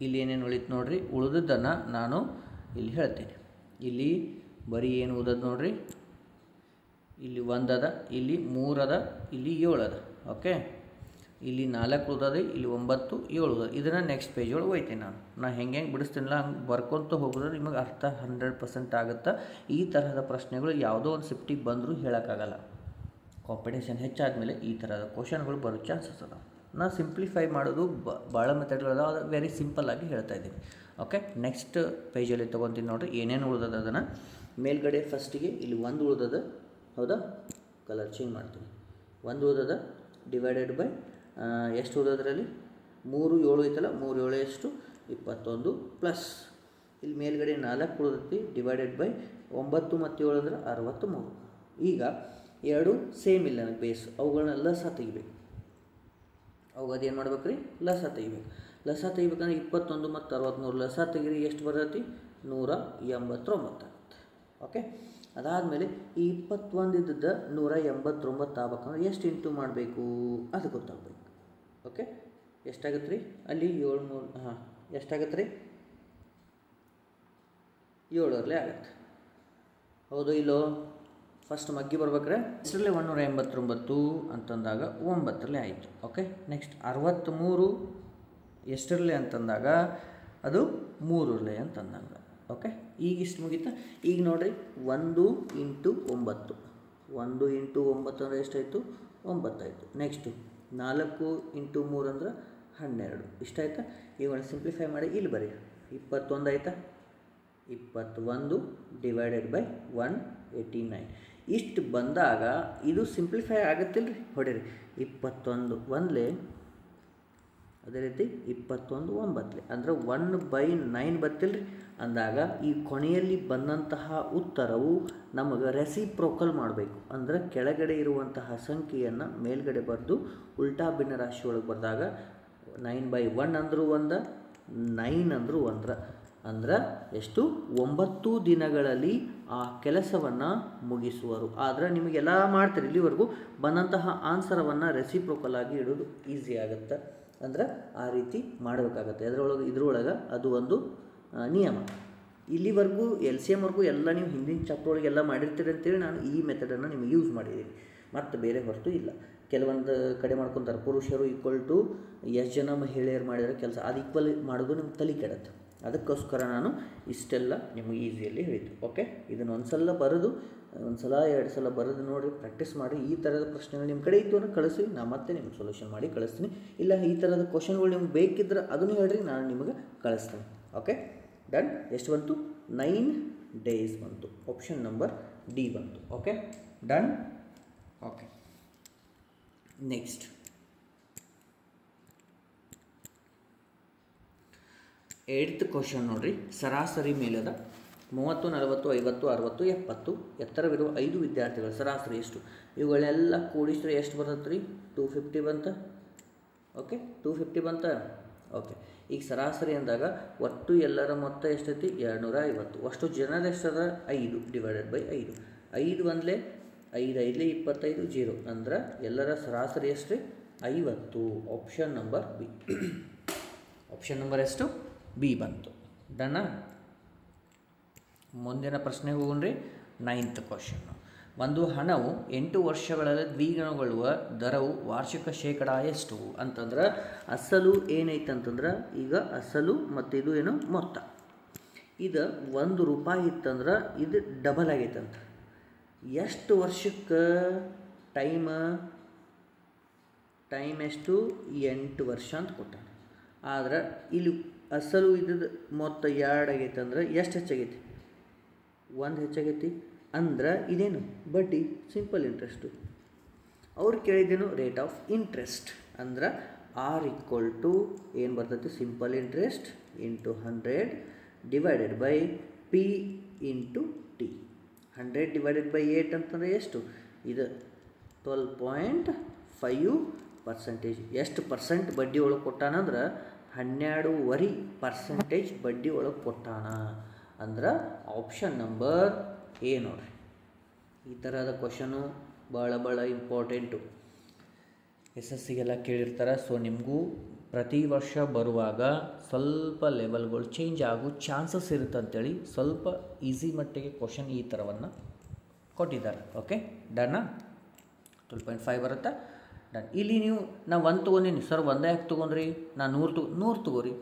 ಇಲ್ಲಿ ಏನೇನು ಉಳಿತು ನೋಡಿರಿ. ಉಳಿದದ್ದನ್ನು ನಾನು ಇಲ್ಲಿ ಹೇಳ್ತೀನಿ. ಇಲ್ಲಿ ಬರೀ ಏನು ಉಳಿದದ್ದು ನೋಡಿರಿ. ಇಲ್ಲಿ 1 ಅದ, ಇಲ್ಲಿ 3 ಅದ, ಇಲ್ಲಿ 7 ಅದ. ಓಕೆ, ಇಲ್ಲಿ 4 ಉಳಿದದೆ, ಇಲ್ಲಿ 9 7 ಉಳಿದ. ಇದನ್ನು ನೆಕ್ಸ್ಟ್ ಪೇಜ್ ಒಳಗೆ ಹೋಯ್ತೀನಿ ನಾನು ಹೆಂಗೆ ಬಿಡಿಸ್ತೀನಿಲ್ಲ ಹಂಗೆ ಬರ್ಕೊತ ಹೋಗಿದ್ರೆ ನಿಮಗೆ ಅರ್ಥ 100% ಆಗುತ್ತೆ. ಈ ತರಹದ ಪ್ರಶ್ನೆಗಳು ಯಾವುದೋ ಒಂದು ಶಿಫ್ಟಿಗೆ ಬಂದರೂ ಹೇಳೋಕ್ಕಾಗಲ್ಲ. ಕಾಂಪಿಟೇಷನ್ ಹೆಚ್ಚಾದಮೇಲೆ ಈ ಥರದ ಕ್ವಶನ್ಗಳು ಬರೋ ಚಾನ್ಸಸ್ ಅದ. ನಾನು ಸಿಂಪ್ಲಿಫೈ ಮಾಡೋದು ಭಾಳ ಮೆಥಡ್ಗಳದ, ಅದು ವೆರಿ ಸಿಂಪಲ್ಲಾಗಿ ಹೇಳ್ತಾ ಇದ್ದೀನಿ. ಓಕೆ, ನೆಕ್ಸ್ಟ್ ಪೇಜಲ್ಲಿ ತೊಗೊತೀನಿ ನೋಡಿರಿ. ಏನೇನು ಉಳಿದದ ಅದನ್ನು ಮೇಲ್ಗಡೆ ಫಸ್ಟಿಗೆ ಇಲ್ಲಿ 1 ಉಳಿದದ. ಹೌದಾ? ಕಲರ್ ಚೇಂಜ್ ಮಾಡ್ತೀನಿ. 1 ಉಳಿದದ ಡಿವೈಡೆಡ್ ಬೈ ಎಷ್ಟು ಉಳಿದದ್ರಲ್ಲಿ? 3 7 ಐತಲ್ಲ, 3 7 ಎಷ್ಟು? 21 ಪ್ಲಸ್ ಇಲ್ಲಿ ಮೇಲ್ಗಡೆ 4 ಉಳಿದೈತಿ ಡಿವೈಡೆಡ್ ಬೈ 9 ಮತ್ತು 7 ಅಂದ್ರೆ 63. ಈಗ ಎರಡು ಸೇಮ್ ಇಲ್ಲ ನನಗೆ ಬೇಸ್, ಅವುಗಳನ್ನ ಲಸ ತೆಗಿಬೇಕು. ಅದೇನು ಮಾಡ್ಬೇಕು ರೀ, ಲಸ ತೆಗಿಬೇಕು. ಲಸ ತೆಗಿಬೇಕಂದ್ರೆ 21 ಮತ್ತು 63 ಲಸ ತೆಗಿರಿ ಎಷ್ಟು ಬರ್ತೈತಿ, 189 ಆಗುತ್ತೆ. ಓಕೆ, ಅದಾದಮೇಲೆ ಈ 21 ಇದ್ದದ್ದು 189 ಆಗ್ಬೇಕಂದ್ರೆ ಎಷ್ಟು ಇಂಟು ಮಾಡಬೇಕು ಅದು ಗೊತ್ತಾಗಬೇಕು. ಓಕೆ, ಎಷ್ಟಾಗುತ್ತೆ ರೀ ಅಲ್ಲಿ 7 ಹಾಂ ಎಷ್ಟಾಗತ್ತೆ ರೀ, 7 ಆಗುತ್ತೆ. ಹೌದು ಇಲ್ಲೋ, ಫಸ್ಟ್ ಮಗ್ಗಿ ಬರ್ಬೇಕ್ರೆ ಎಷ್ಟರಲ್ಲಿ 189 ಅಂತಂದಾಗ 9 ಆಯಿತು. ಓಕೆ, ನೆಕ್ಸ್ಟ್ 63 ಎಷ್ಟರಲ್ಲಿ ಅಂತಂದಾಗ ಅದು 3 ಅಂತಂದಂಗೆ. ಓಕೆ, ಈಗ ಇಷ್ಟು ಮುಗೀತಾ. ಈಗ ನೋಡಿರಿ 1 ಇಂಟು 9, 1 ಇಂಟು 9 ಅಂದರೆ ಎಷ್ಟಾಯಿತು, 9 ಆಯಿತು. ನೆಕ್ಸ್ಟು 4 ಇಂಟು 3 ಅಂದ್ರೆ 12. ಇಷ್ಟ ಆಯಿತಾ. ಇವಾಗ ಸಿಂಪ್ಲಿಫೈ ಮಾಡಿ ಇಲ್ಲಿ ಬರೀ 21 ಆಯಿತಾ, 21 ಡಿವೈಡೆಡ್ ಬೈ 189. ಇಷ್ಟು ಬಂದಾಗ ಇದು ಸಿಂಪ್ಲಿಫೈ ಆಗುತ್ತಿಲ್ಲ ರೀ, ಹೊಡಿರಿ 21 1 ಅದೇ ರೀತಿ 21 9 ಅಂದರೆ 1/9 ಬರ್ತಿಲ್ಲ ರೀ. ಅಂದಾಗ ಈ ಕೊನೆಯಲ್ಲಿ ಬಂದಂತಹ ಉತ್ತರವು ನಮಗೆ ರೆಸಿಪ್ರೋಕಲ್ ಮಾಡಬೇಕು. ಅಂದರೆ ಕೆಳಗಡೆ ಇರುವಂತಹ ಸಂಖ್ಯೆಯನ್ನು ಮೇಲ್ಗಡೆ ಬರೆದು ಉಲ್ಟಾ ಭಿನ್ನ ರಾಶಿ ಒಳಗೆ ಬರೆದಾಗ 9/1 ಅಂದರೂ 1, 9 ಅಂದರೂ 1. ಅಂದ್ರೆ ಎಷ್ಟು, 9 ದಿನಗಳಲ್ಲಿ ಆ ಕೆಲಸವನ್ನು ಮುಗಿಸುವರು. ಆದರೆ ನಿಮಗೆಲ್ಲ ಮಾಡ್ತೀರಿ ಇಲ್ಲಿವರೆಗೂ ಬಂದಂತಹ ಆನ್ಸರವನ್ನು ರೆಸಿಪ್ರೋಕಲ್ ಆಗಿ ಇಡೋದು ಈಸಿ ಆಗುತ್ತೆ. ಅಂದ್ರೆ ಆ ರೀತಿ ಮಾಡಬೇಕಾಗತ್ತೆ. ಇದ್ರೊಳಗೆ ಅದು ಒಂದು ನಿಯಮ. ಇಲ್ಲಿವರೆಗೂ LCMವರೆಗೂ ಎಲ್ಲ ನೀವು ಹಿಂದಿನ ಚಾಪ್ಟರ್ ಒಳಗೆ ಎಲ್ಲ ಮಾಡಿರ್ತೀರಿ ಅಂತೇಳಿ ನಾನು ಈ ಮೆಥಡನ್ನು ನಿಮಗೆ ಯೂಸ್ ಮಾಡಿದ್ದೀನಿ, ಮತ್ತು ಬೇರೆ ಹೊರತು ಇಲ್ಲ. ಕೆಲವೊಂದು ಕಡೆ ಮಾಡ್ಕೊತಾರೆ ಪುರುಷರು ಈಕ್ವಲ್ ಟು ಎಷ್ಟು ಜನ ಮಹಿಳೆಯರು ಮಾಡಿದರೆ ಕೆಲಸ, ಅದು ಈಕ್ವಲ್ ಮಾಡೋದು ನಿಮ್ಗೆ ತಲೆ ಕೆಡುತ್ತೆ. ಅದಕ್ಕೋಸ್ಕರ ನಾನು ಇಷ್ಟೆಲ್ಲ ನಿಮಗೆ ಈಸಿಯಲ್ಲಿ ಹೇಳಿದ್ದು. ಓಕೆ, ಇದನ್ನು ಒಂದು ಸಲ ಬರೆದು, ಒಂದು ಸಲ 2 ಸಲ ಬರೆದು ನೋಡಿ, ಪ್ರಾಕ್ಟೀಸ್ ಮಾಡಿ. ಈ ಥರದ ಪ್ರಶ್ನೆಗಳು ನಿಮ್ಮ ಕಡೆ ಇತ್ತು ಅಂದರೆ ಕಳಿಸಿ, ನಾನು ಮತ್ತೆ ನಿಮ್ಗೆ ಸೊಲ್ಯೂಷನ್ ಮಾಡಿ ಕಳಿಸ್ತೀನಿ. ಇಲ್ಲ ಈ ಥರದ ಕ್ವಶನ್ಗಳು ನಿಮ್ಗೆ ಬೇಕಿದ್ರೆ ಅದನ್ನು ಹೇಳ್ರಿ, ನಾನು ನಿಮಗೆ ಕಳಿಸ್ತೀನಿ. Okay, done. ಎಷ್ಟು ಬಂತು, 9 ಡೇಸ್ ಬಂತು. ಆಪ್ಷನ್ ನಂಬರ್ ಡಿ ಬಂತು. Okay, done. Okay, next 8th question ನೋಡಿರಿ. ಸರಾಸರಿ ಮೇಲದ 30 40 50 60 70 ಎತ್ತರವಿರುವ 5 ವಿದ್ಯಾರ್ಥಿಗಳ ಸರಾಸರಿ ಎಷ್ಟು? ಇವುಗಳೆಲ್ಲ ಕೂಡಿಸಿದ್ರೆ ಎಷ್ಟು ಬರ್ತದೆ ರೀ, 250 ಬಂತ. ಓಕೆ, 250 ಬಂತ. ಓಕೆ, ಈಗ ಸರಾಸರಿ ಅಂದಾಗ ಒಟ್ಟು ಎಲ್ಲರ ಮೊತ್ತ ಎಷ್ಟೈತಿ, 250. ಅಷ್ಟು ಜನರು ಎಷ್ಟದ, 5 ಡಿವೈಡೆಡ್ ಬೈ 5. 5 1 5 5 25 0 ಅಂದ್ರೆ ಎಲ್ಲರ ಸರಾಸರಿ ಎಷ್ಟು ರೀ, 50. Option number B. Option number ಎಷ್ಟು, ಬಿ ಬಂತು. ಡನ್ನ. ಮುಂದಿನ ಪ್ರಶ್ನೆಗೆ ಹೋಗೋಣ್ರಿ. 9th question. ಒಂದು ಹಣವು 8 ವರ್ಷಗಳಲ್ಲಿ ದ್ವಿಗುಣಗೊಳ್ಳುವ ದರವು ವಾರ್ಷಿಕ ಶೇಕಡ ಎಷ್ಟು ಅಂತಂದ್ರೆ, ಅಸಲು ಏನೈತಂತಂದ್ರೆ ಈಗ ಅಸಲು ಮತ್ತು ಇದು ಏನು ಮೊತ್ತ, ಇದು 1 ರೂಪಾಯಿ ಇತ್ತಂದ್ರೆ ಇದು ಡಬಲ್ ಆಗೈತಂತ. ಎಷ್ಟು ವರ್ಷಕ್ಕೆ ಟೈಮ್ ಎಷ್ಟು, 8 ವರ್ಷ ಅಂತ ಕೊಟ್ಟಾನ. ಆದ್ರೆ ಇಲ್ಲಿ ಅಸಲು ಇದ್ದದ್ದು ಮೊತ್ತ 2 ಆಗೈತೆ ಅಂದ್ರೆ ಎಷ್ಟು ಹೆಚ್ಚಾಗೈತಿ, 1 ಹೆಚ್ಚಾಗೈತಿ. ಅಂದ್ರೆ ಇದೇನು ಬಡ್ಡಿ, ಸಿಂಪಲ್ ಇಂಟ್ರೆಸ್ಟು. ಅವ್ರು ಕೇಳಿದ್ದೇನು, ರೇಟ್ ಆಫ್ ಇಂಟ್ರೆಸ್ಟ್. ಅಂದ್ರೆ ಆರ್ ಈಕ್ವಲ್ ಟು ಏನು ಬರ್ತೈತಿ, simple interest into 100 divided by P into T. 100 divided by 8 ಅಂತಂದರೆ ಎಷ್ಟು, ಇದು 12.5%. ಎಷ್ಟು ಪರ್ಸೆಂಟ್ ಬಡ್ಡಿ ಒಳಗೆ ಕೊಟ್ಟಾನಂದ್ರೆ 12.5% ಬಡ್ಡಿ ಒಳಗೆ ಕೊಟ್ಟಾನ. ಅಂದ್ರೆ ಆಪ್ಷನ್ ನಂಬರ್ ಎ ನೋಡ್ರಿ. ಈ ಥರದ ಕ್ವಶನು ಭಾಳ ಇಂಪಾರ್ಟೆಂಟು, SSCಗೆಲ್ಲ ಕೇಳಿರ್ತಾರೆ. ಸೊ ನಿಮಗೂ ಪ್ರತಿ ವರ್ಷ ಬರುವಾಗ ಸ್ವಲ್ಪ ಲೆವೆಲ್ಗಳು ಚೇಂಜ್ ಆಗೋ ಚಾನ್ಸಸ್ ಇರುತ್ತೆ ಅಂತೇಳಿ ಸ್ವಲ್ಪ ಈಸಿ ಮಟ್ಟಿಗೆ ಕ್ವಶನ್ ಈ ಥರವನ್ನು ಕೊಟ್ಟಿದ್ದಾರೆ. ಓಕೆ, ಡನ್ನ. 12.5 ಬರುತ್ತೆ. ಡನ್. ಇಲ್ಲಿ ನೀವು ನಾ 1 ತೊಗೊಂಡಿನಿ ಸರ್, 1 ಯಾಕೆ ತೊಗೊಂಡ್ರಿ, ನಾನು 100 ತೊಗೋರಿ.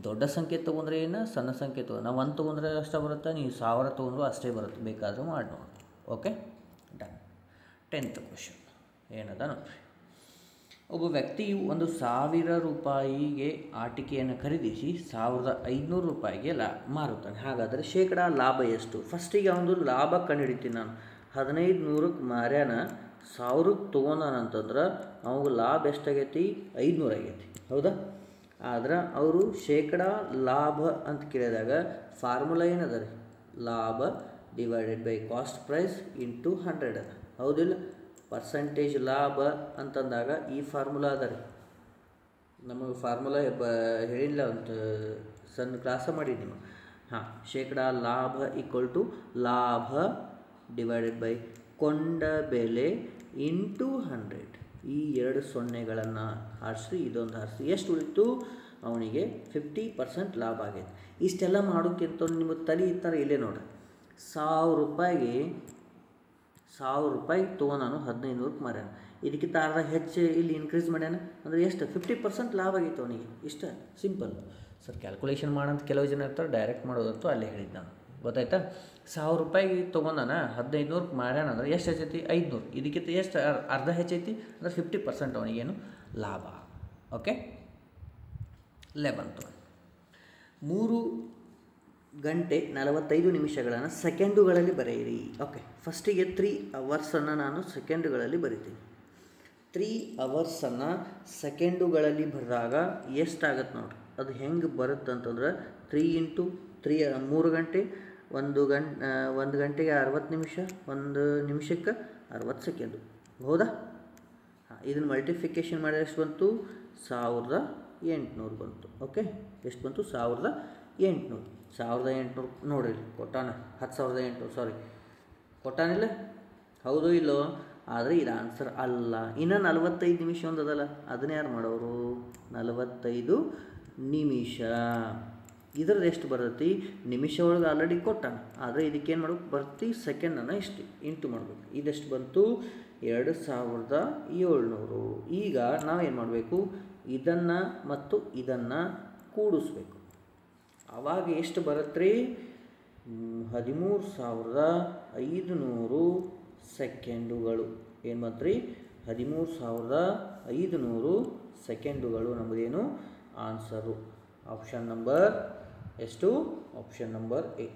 ದೊಡ್ಡ ಸಂಖ್ಯೆ ತೊಗೊಂಡ್ರೆ ಏನು, ಸಣ್ಣ ಸಂಖ್ಯೆ ತೊಗೊಂಡು ನಾವು 1 ತೊಗೊಂಡ್ರೆ ಅಷ್ಟೇ ಬರುತ್ತೆ, ನೀವು 1000 ತೊಗೊಂಡ್ರು ಅಷ್ಟೇ ಬರುತ್ತೆ, ಬೇಕಾದರೂ ಮಾಡಿ ನೋಡಿ. Okay, done. 10th ಕ್ವಶನ್ ಏನದ ನೋಡ್ರಿ. ಒಬ್ಬ ವ್ಯಕ್ತಿಯು 1,000 ರೂಪಾಯಿಗೆ ಆಟಿಕೆಯನ್ನು ಖರೀದಿಸಿ 1,500 ರೂಪಾಯಿಗೆ ಮಾರುತ್ತಾನೆ. ಹಾಗಾದರೆ ಶೇಕಡ ಲಾಭ ಎಷ್ಟು? ಫಸ್ಟಿಗೆ ಒಂದು ಲಾಭ ಕಂಡುಹಿಡಿತೀನಿ ನಾನು. 1500ಕ್ಕೆ ಮಾರ್ಯಾನ, 1000ಕ್ಕೆ ತೊಗೊಂಡಾನಂತಂದ್ರೆ ಅವಾಗ ಲಾಭ ಎಷ್ಟಾಗೈತಿ, 500 ಆಗೈತಿ. ಹೌದಾ? ಆದ್ರೆ ಅವರು ಶೇಕಡ ಲಾಭ ಅಂತ ಕೇಳಿದಾಗ ಫಾರ್ಮುಲಾ ಏನದ ರೀ, ಲಾಭ divided by cost price into 100 ಅದ, ಹೌದಿಲ್ಲ. ಪರ್ಸಂಟೇಜ್ ಲಾಭ ಅಂತಂದಾಗ ಈ ಫಾರ್ಮುಲಾ ಅದ ರೀ. ನಮಗೆ ಫಾರ್ಮುಲಾ ಹೇಳಿಲ್ಲ ಅಂತ ಸಣ್ಣ ಕ್ಲಾಸ ಮಾಡಿ ನಿಮಗೆ. ಹಾಂ, ಶೇಕಡ ಲಾಭ ಈಕ್ವಲ್ ಟು ಲಾಭ ಡಿವೈಡೆಡ್ ಬೈ ಕೊಂಡ ಬೆಲೆ ಇಂಟು 100. ಈ 2 ಸೊನ್ನೆಗಳನ್ನು ಹಾರಿಸಿ ಇದೊಂದು ಹಾರಿಸಿ ಎಷ್ಟು ಉಳಿತು ಅವನಿಗೆ 50% ಲಾಭ ಆಗೈತೆ. ಇಷ್ಟೆಲ್ಲ ಮಾಡೋಕ್ಕಿಂತ ನಿಮಗೆ ತಲೆ ಈ ಥರ ಇಲ್ಲೇ ನೋಡ್ರಿ, 1000 ರೂಪಾಯಿಗೆ ತೊಗೊಂಡು 1500ಕ್ಕೆ ಮಾರ್ಯಾನ. ಇದಕ್ಕಿಂತ ಅರ್ಧ ಹೆಚ್ಚು ಇಲ್ಲಿ ಇನ್ಕ್ರೀಸ್ ಮಾಡ್ಯಾನ ಅಂದರೆ ಎಷ್ಟು 50% ಲಾಭ ಆಗೈತೆ ಅವನಿಗೆ. ಇಷ್ಟ ಸಿಂಪಲ್ ಸರ್. ಕ್ಯಾಲ್ಕುಲೇಷನ್ ಮಾಡೋಂಥ ಕೆಲವು ಜನ ಇರ್ತಾರೆ, ಡೈರೆಕ್ಟ್ ಮಾಡೋದಂತೂ ಅಲ್ಲೇ ಹೇಳಿದ್ದು ನಾನು, ಗೊತ್ತಾಯ್ತಾ. 1000 ರೂಪಾಯಿಗೆ ತೊಗೊಂಡಾನ 1500ಕ್ಕೆ ಮಾರ್ಯಾನ ಅಂದ್ರೆ ಎಷ್ಟು ಹೆಚ್ಚೈತಿ 500. ಇದಕ್ಕಿಂತ ಎಷ್ಟು ಅರ್ಧ ಹೆಚ್ಚೈತಿ ಅಂದರೆ 50% ಅವನಿಗೇನು ಲಾಭ. ಓಕೆ, 11th 3 ಗಂಟೆ 45 ನಿಮಿಷಗಳನ್ನು ಸೆಕೆಂಡುಗಳಲ್ಲಿ ಬರೆಯಿರಿ. ಓಕೆ, ಫಸ್ಟಿಗೆ 3 ಅವರ್ಸನ್ನು ನಾನು ಸೆಕೆಂಡುಗಳಲ್ಲಿ ಬರಿತೀನಿ. 3 ಅವರ್ಸನ್ನು ಸೆಕೆಂಡುಗಳಲ್ಲಿ ಬರೆದಾಗ ಎಷ್ಟಾಗತ್ತೆ ನೋಡಿರಿ. ಅದು ಹೆಂಗೆ ಬರುತ್ತೆ ಅಂತಂದ್ರೆ 3 ಇಂಟು 3 3 ಗಂಟೆ 1 ಗಂಟೆಗೆ 60 ನಿಮಿಷ, 1 ನಿಮಿಷಕ್ಕೆ 60 ಸೆಕೆಂಡು, ಹೌದಾ. ಹಾಂ, ಇದನ್ನು ಮಲ್ಟಿಫಿಕೇಷನ್ ಮಾಡಿದ್ರೆ ಎಷ್ಟು ಬಂತು 1800 ಬಂತು. ಓಕೆ, ಎಷ್ಟು ಬಂತು 1800. 1800 ನೋಡಿರಿ ಕೊಟ್ಟಾನ, 10,800 ಸಾರಿ ಕೊಟ್ಟಾನಿಲ್ಲ, ಹೌದು ಇಲ್ಲೋ. ಆದರೆ ಇದು ಆನ್ಸರ್ ಅಲ್ಲ. ಇನ್ನು 45 ನಿಮಿಷ ಒಂದು ಅದಲ್ಲ, ಅದನ್ನ ಯಾರು ಮಾಡೋರು 45 ನಿಮಿಷ. ಇದ್ರದ್ದು ಎಷ್ಟು ಬರ್ತೈತಿ ನಿಮಿಷ ಒಳಗೆ ಆಲ್ರೆಡಿ ಕೊಟ್ಟಾನ, ಆದರೆ ಇದಕ್ಕೇನು ಮಾಡ್ಬೇಕು ಬರ್ತಿ ಸೆಕೆಂಡನ್ನು ಇಷ್ಟು ಇಂಟು ಮಾಡಬೇಕು. ಇದೆಷ್ಟು ಬಂತು 2700. ಈಗ ನಾವೇನು ಮಾಡಬೇಕು, ಇದನ್ನು ಮತ್ತು ಇದನ್ನು ಕೂಡಿಸ್ಬೇಕು. ಆವಾಗ ಎಷ್ಟು ಬರುತ್ತೆ ರೀ 13,500 ಸೆಕೆಂಡುಗಳು. ಏನು ಬಂತು ರೀ 13,500 ಸೆಕೆಂಡುಗಳು ನಮ್ಮದೇನು ಆನ್ಸರು. ಆಪ್ಷನ್ ನಂಬರ್ ಎಷ್ಟು, ಆಪ್ಷನ್ ನಂಬರ್ ಎ.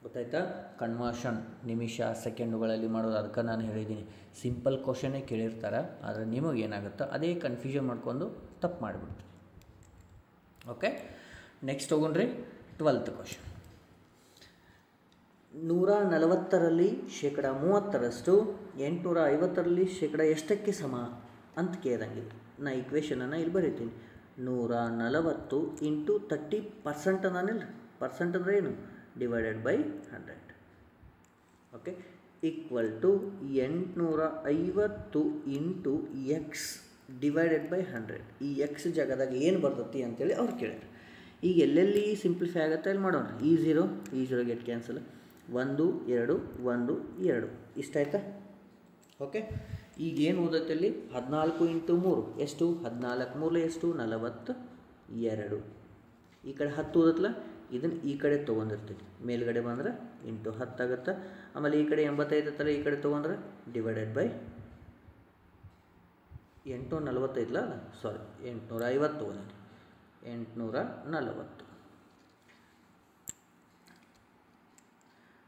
ಗೊತ್ತಾಯ್ತಾ. ಕನ್ವರ್ಷನ್ ನಿಮಿಷ ಸೆಕೆಂಡುಗಳಲ್ಲಿ ಮಾಡೋದು, ಅದಕ್ಕೆ ನಾನು ಹೇಳಿದ್ದೀನಿ ಸಿಂಪಲ್ ಕ್ವಶನ್ನೇ ಕೇಳಿರ್ತಾರೆ, ಆದರೆ ನಿಮಗೇನಾಗುತ್ತೋ ಅದೇ ಕನ್ಫ್ಯೂಷನ್ ಮಾಡ್ಕೊಂಡು ತಪ್ಪು ಮಾಡಿಬಿಡ್ತೀವಿ. ಓಕೆ, ನೆಕ್ಸ್ಟ್ ಹೋಗೋಣ್ರಿ 12th ಕ್ವಶನ್. 140ರಲ್ಲಿ ಶೇಕಡ 30ರಷ್ಟು 850ರಲ್ಲಿ ಶೇಕಡ ಎಷ್ಟಕ್ಕೆ ಸಮ ಅಂತ ಕೇಳಿದಂಗಿದೆ. ನಾ ಈಕ್ವೇಷನನ್ನು ಇಲ್ಲಿ ಬರೀತೀನಿ. 140 ಇಂಟು 30% ನಾನಿಲ್ಲ, ಪರ್ಸೆಂಟ್ ಅಂದರೆ ಏನು divided by 100. Okay, equal to 850 into X divided by 100. ಈ ಎಕ್ಸ್ ಜಾಗದಾಗ ಏನು ಬರ್ತೈತಿ ಅಂತೇಳಿ ಅವ್ರು ಕೇಳ್ಯಾರ. ಈಗ ಎಲ್ಲೆಲ್ಲಿ ಸಿಂಪ್ಲಿಫೈ ಆಗುತ್ತೆ ಅಲ್ಲಿ ಮಾಡೋಣ. ಈ ಝೀರೋ ಗೆಟ್ ಕ್ಯಾನ್ಸಲ್, 1 2 1 2 ಇಷ್ಟ ಆಯ್ತಾ. ಓಕೆ, ಈಗ ಏನು ಓದತ್ತೆ ಅಲ್ಲಿ 14 ಇಂಟು 3 ಎಷ್ಟು 14 3 ಎಷ್ಟು 42. ಈ ಕಡೆ 10 ಓದತ್ತಲ್ಲ, ಇದನ್ನು ಈ ಕಡೆ ತೊಗೊಂಡಿರ್ತೀವಿ, ಮೇಲ್ಗಡೆ ಬಂದ್ರೆ ಇಂಟು 10 ಆಗುತ್ತೆ. ಆಮೇಲೆ ಈ ಕಡೆ 85 ಥರ ಈ ಕಡೆ ತೊಗೊಂಡ್ರೆ ಡಿವೈಡೆಡ್ ಬೈ 845 ಅಲ್ಲ ಸಾರಿ 850 ತೊಗೊಂಡಿ 840.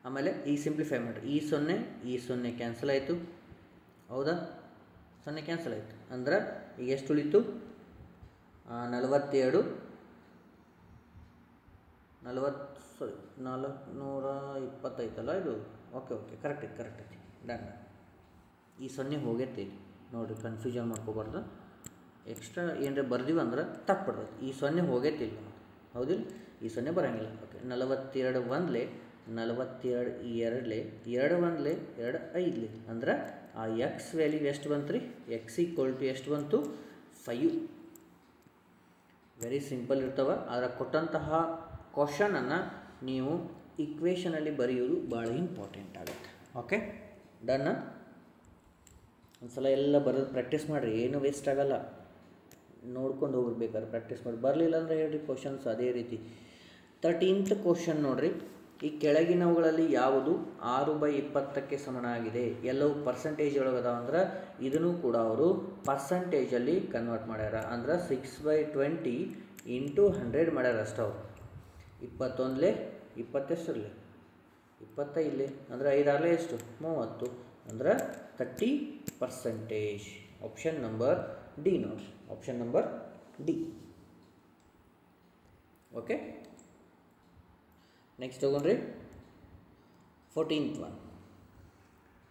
ಆಮೇಲೆ ಈ ಸಿಂಪ್ಲಿಫೈ ಮಾಡಿರಿ, ಈ 0 ಕ್ಯಾನ್ಸಲ್ ಆಯಿತು, ಹೌದಾ. 0 ಕ್ಯಾನ್ಸಲ್ ಆಯಿತು ಅಂದ್ರೆ ಈಗ ಎಷ್ಟು ಉಳಿತು 42 425 ಇದು. ಓಕೆ ಕರೆಕ್ಟ್ ಐತಿ ಡನ್. ಈ 0 ಹೋಗೈತಿ ನೋಡಿರಿ, ಕನ್ಫ್ಯೂಷನ್ ಮಾಡ್ಕೋಬಾರ್ದು. ಎಕ್ಸ್ಟ್ರಾ ಏನರ ಬರ್ದೀವಿ ಅಂದ್ರೆ ತಪ್ಪು ಬರ್ತೈತಿ. ಈ 0 ಹೋಗೈತಿ ಇಲ್ಲಿ ನಮಗೆ, ಹೌದಿಲ್ಲ, ಈ 0 ಬರೋಂಗಿಲ್ಲ. ಓಕೆ, 42 1 42 2 2 1 2 5 ಅಂದ್ರೆ ಆ ಎಕ್ಸ್ ವ್ಯಾಲ್ಯೂ ಎಷ್ಟು ಬಂತು ರೀ, ಎಕ್ಸ್ ಈಕ್ವಲ್ ಟು ಎಷ್ಟು ಬಂತು 5. ವೆರಿ ಸಿಂಪಲ್ ಇರ್ತವೆ, ಆದರೆ ಕೊಟ್ಟಂತಹ ಕ್ವಶನನ್ನು ನೀವು ಇಕ್ವೇಷನಲ್ಲಿ ಬರೆಯೋದು ಭಾಳ ಇಂಪಾರ್ಟೆಂಟ್ ಆಗುತ್ತೆ. Okay done. ಒಂದು ಸಲ ಎಲ್ಲ ಬರೋದು ಪ್ರಾಕ್ಟೀಸ್ ಮಾಡಿರಿ, ಏನು ವೇಸ್ಟ್ ಆಗೋಲ್ಲ. ನೋಡ್ಕೊಂಡು ಹೋಗ್ಬೇಕಾದ್ರೆ ಪ್ರಾಕ್ಟೀಸ್ ಮಾಡಿ, ಬರಲಿಲ್ಲ ಅಂದರೆ ಹೇಳ್ರಿ ಕ್ವಶನ್ಸ್ ಅದೇ ರೀತಿ. 13th ಕ್ವಶನ್ ನೋಡಿರಿ. ಈ ಕೆಳಗಿನವುಗಳಲ್ಲಿ ಯಾವುದು 6/20ಕ್ಕೆ ಸಮನಾಗಿದೆ. ಎಲ್ಲವೂ ಪರ್ಸೆಂಟೇಜ್ ಒಳಗದ ಅಂದ್ರೆ ಇದನ್ನು ಕೂಡ ಅವರು ಪರ್ಸೆಂಟೇಜಲ್ಲಿ ಕನ್ವರ್ಟ್ ಮಾಡ್ಯಾರ. ಅಂದ್ರೆ 6/20 ಇಂಟು 100 ಮಾಡ್ಯಾರ ಅಷ್ಟು. ಅವರು 21 20 ಎಷ್ಟರಲ್ಲಿ 25 ಅಂದರೆ 5 ಎಷ್ಟು 30 ಅಂದರೆ 30%. ಆಪ್ಷನ್ ನಂಬರ್ ಡಿ ನೋಡಿರಿ, option number D. Okay, next ಹೋಗೋಣ್ರಿ 14th one.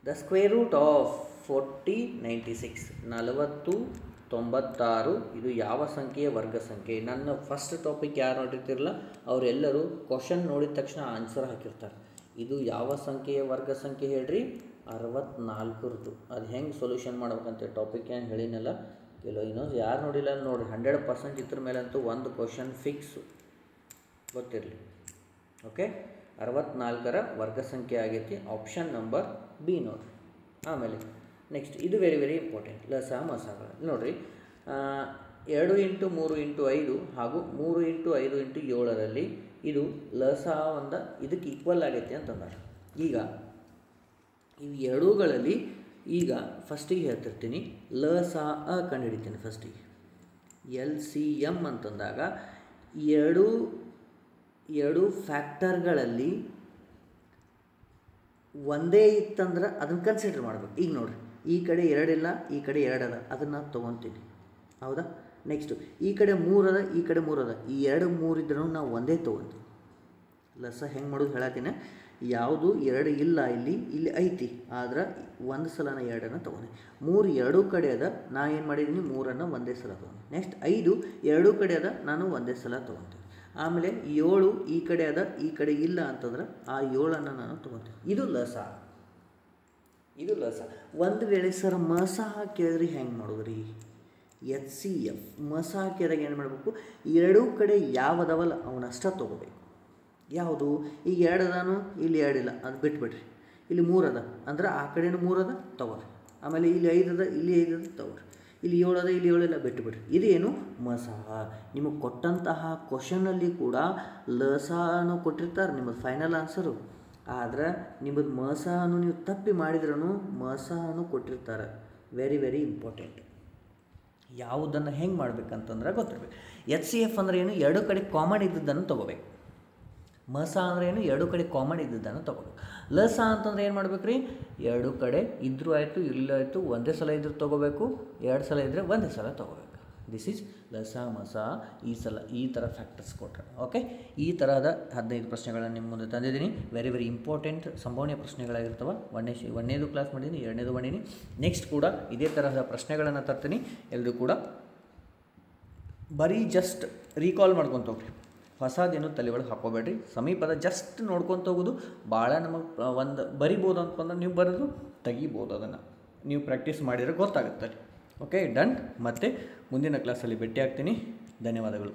The square root of 4096 4096 ಇದು ಯಾವ ಸಂಖ್ಯೆಯ ವರ್ಗ ಸಂಖ್ಯೆ? ನನ್ನ ಫಸ್ಟ್ ಟಾಪಿಕ್ ಯಾರು ನೋಡಿರ್ತಿರಲ್ಲ ಅವರೆಲ್ಲರೂ ಕ್ವಶನ್ ನೋಡಿದ ತಕ್ಷಣ ಆನ್ಸರ್ ಹಾಕಿರ್ತಾರೆ. ಇದು ಯಾವ ಸಂಖ್ಯೆಯ ವರ್ಗ ಸಂಖ್ಯೆ ಹೇಳ್ರಿ? 64ರದ್ದು. ಅದು ಹೆಂಗೆ ಸೊಲ್ಯೂಷನ್ ಮಾಡ್ಬೇಕಂತ ಟಾಪಿಕ್ ಏನು ಹೇಳಿನಲ್ಲ, ಕೆಲವು ಇನ್ನೊಂದು ಯಾರು ನೋಡಿಲ್ಲ ನೋಡಿರಿ, 100% ಇದ್ರ ಮೇಲಂತೂ ಒಂದು ಕ್ವಶನ್ ಫಿಕ್ಸು ಗೊತ್ತಿರಲಿ. ಓಕೆ, 64ರ ವರ್ಗ ಸಂಖ್ಯೆ ಆಗೈತಿ. ಆಪ್ಷನ್ ನಂಬರ್ ಬಿ ನೋಡಿರಿ. ಆಮೇಲೆ ನೆಕ್ಸ್ಟ್ ಇದು ವೆರಿ ವೆರಿ ಇಂಪಾರ್ಟೆಂಟ್, ಲಸ ಮಸಗಳು ನೋಡಿರಿ. 2 × 3 × 5 ಹಾಗೂ 3 × 5 × 7ರಲ್ಲಿ ಇದು ಲಸ ಇದಕ್ಕೆ ಈಕ್ವಲ್ ಆಗೈತಿ ಅಂತಂದಾರೆ. ಈಗ ಇವು ಎರಡೂಗಳಲ್ಲಿ ಈಗ ಫಸ್ಟಿಗೆ ಹೇಳ್ತಿರ್ತೀನಿ, ಲಸ ಕಂಡುಹಿಡಿತೀನಿ. ಫಸ್ಟಿಗೆ LCM ಅಂತಂದಾಗ ಎರಡು ಫ್ಯಾಕ್ಟರ್ಗಳಲ್ಲಿ ಒಂದೇ ಇತ್ತಂದ್ರೆ ಅದನ್ನು ಕನ್ಸಿಡರ್ ಮಾಡಬೇಕು. ಈಗ ನೋಡಿರಿ, ಈ ಕಡೆ 2 ಇಲ್ಲ, ಈ ಕಡೆ 2 ಅದ, ಅದನ್ನು ತೊಗೊತೀನಿ. ಹೌದಾ? ನೆಕ್ಸ್ಟು ಈ ಕಡೆ 3 ಅದ, ಈ ಕಡೆ 3 ಅದ, ಈ 2 3 ಇದ್ರೂ ನಾವು ಒಂದೇ ತೊಗೊತೀವಿ. ಲಸ ಹೆಂಗೆ ಮಾಡೋದು ಹೇಳತ್ತೀನಿ. ಯಾವುದು 2 ಇಲ್ಲ, ಇಲ್ಲಿ ಐತಿ, ಆದ್ರೆ ಒಂದು ಸಲನ 2ಅನ್ನು ತೊಗೊಂಡು 3 ಎರಡೂ ಕಡೆ ಅದ, ನಾ ಏನು ಮಾಡಿದ್ದೀನಿ 3ಅನ್ನು ಒಂದೇ ಸಲ ತೊಗೊಂಡು. ನೆಕ್ಸ್ಟ್ 5 ಎರಡೂ ಕಡೆ ಅದ, ನಾನು ಒಂದೇ ಸಲ ತೊಗೊತೀನಿ. ಆಮೇಲೆ 7 ಈ ಕಡೆ ಅದ, ಈ ಕಡೆ ಇಲ್ಲ ಅಂತಂದ್ರೆ ಆ 7ಅನ್ನು ನಾನು ತೊಗೊತೀನಿ. ಇದು ಲಸ. ಒಂದು ವೇಳೆ ಸರ್ ಮಸ ಕೇಳಿದ್ರೆ ಹೆಂಗೆ ಮಾಡೋದ್ರಿ? HCF ಮಸ ಕೇಳಿದಾಗ ಏನು ಮಾಡಬೇಕು? ಎರಡೂ ಕಡೆ ಯಾವದವಲ್ಲ ಅವನಷ್ಟ ತೊಗೋಬೇಕು. ಯಾವುದು? ಈಗ 2 ಅದಾನು, ಇಲ್ಲಿ 2 ಇಲ್ಲ, ಅದು ಬಿಟ್ಬಿಡ್ರಿ. ಇಲ್ಲಿ 3 ಅದ ಅಂದ್ರೆ ಆ ಕಡೆನೂ 3 ಅದ ತೊಗೊರಿ. ಆಮೇಲೆ ಇಲ್ಲಿ 5 ಅದ, ಇಲ್ಲಿ 5 ಅದ ತೊಗೊರಿ. ಇಲ್ಲಿ 7 ಅದ, ಇಲ್ಲಿ 7 ಇಲ್ಲ, ಬಿಟ್ಟುಬಿಡ್ರಿ. ಇದೇನು? ಮಸ. ನಿಮಗೆ ಕೊಟ್ಟಂತಹ ಕ್ವಶನಲ್ಲಿ ಕೂಡ ಲಸನು ಕೊಟ್ಟಿರ್ತಾರೆ ನಿಮ್ಮದು ಫೈನಲ್ ಆನ್ಸರು. ಆದ್ರೆ ನಿಮ್ಮದು ಮಸನು ನೀವು ತಪ್ಪಿ ಮಾಡಿದ್ರೂ ಮಸನು ಕೊಟ್ಟಿರ್ತಾರೆ. Very very important. ಯಾವುದನ್ನು ಹೆಂಗೆ ಮಾಡ್ಬೇಕಂತಂದ್ರೆ ಗೊತ್ತಿರಬೇಕು. HCF ಅಂದ್ರೆ ಏನು? ಎರಡು ಕಡೆ ಕಾಮನ್ ಇದ್ದದ್ದನ್ನು ತೊಗೋಬೇಕು. ಮಸ ಅಂದ್ರೆ ಏನು? ಎರಡು ಕಡೆ ಕಾಮನ್ ಇದ್ದದ್ದನ್ನು ತೊಗೋಬೇಕು. ಲಸ ಅಂತಂದ್ರೆ ಏನು ಮಾಡ್ಬೇಕು ರೀ? ಎರಡು ಕಡೆ ಇದ್ರೂ ಆಯಿತು, ಇಲ್ಲ ಆಯಿತು, ಒಂದೇ ಸಲ ಇದ್ರೂ ತೊಗೋಬೇಕು, 2 ಸಲ ಇದ್ದರೆ ಒಂದೇ ಸಲ ತೊಗೋಬೇಕು. ದಿಸ್ ಈಸ್ ಲಸ ಮಸ. ಈ ಥರ ಫ್ಯಾಕ್ಟರ್ಸ್ ಕೊಟ್ಟರೆ ಓಕೆ. ಈ ತರಹದ 15 ಪ್ರಶ್ನೆಗಳನ್ನು ನಿಮ್ಮ ಮುಂದೆ ತಂದಿದ್ದೀನಿ. ವೆರಿ ವೆರಿ ಇಂಪಾರ್ಟೆಂಟ್ ಸಂಭಾವನೀಯ ಪ್ರಶ್ನೆಗಳಾಗಿರ್ತವೆ. ಒಂದನೇದು ಕ್ಲಾಸ್ ಮಾಡಿದ್ದೀನಿ, 2ನೇದು ಮಾಡೀನಿ. ನೆಕ್ಸ್ಟ್ ಕೂಡ ಇದೇ ತರಹದ ಪ್ರಶ್ನೆಗಳನ್ನು ತರ್ತೀನಿ. ಎಲ್ಲರೂ ಕೂಡ ಬರೀ ಜಸ್ಟ್ ರೀಕಾಲ್ ಮಾಡ್ಕೊತ ಹೋಗ್ರಿ, ಹೊಸದೇನು ತಲೆ ಒಳಗೆ ಹಾಕೋಬೇಡ್ರಿ. ಸಮೀಪದ ಜಸ್ಟ್ ನೋಡ್ಕೊತ ಹೋಗೋದು. ಭಾಳ ನಮಗೆ ಒಂದು ಬರಿಬೋದು ಅಂತಂದ್ರೆ ನೀವು ಬರೆದು ತೆಗಿಬೋದು. ಅದನ್ನು ನೀವು ಪ್ರಾಕ್ಟೀಸ್ ಮಾಡಿದರೆ ಗೊತ್ತಾಗುತ್ತೆ. Okay, done. ಮತ್ತು ಮುಂದಿನ ಕ್ಲಾಸಲ್ಲಿ ಭೇಟಿ ಆಗ್ತೀನಿ. ಧನ್ಯವಾದಗಳು.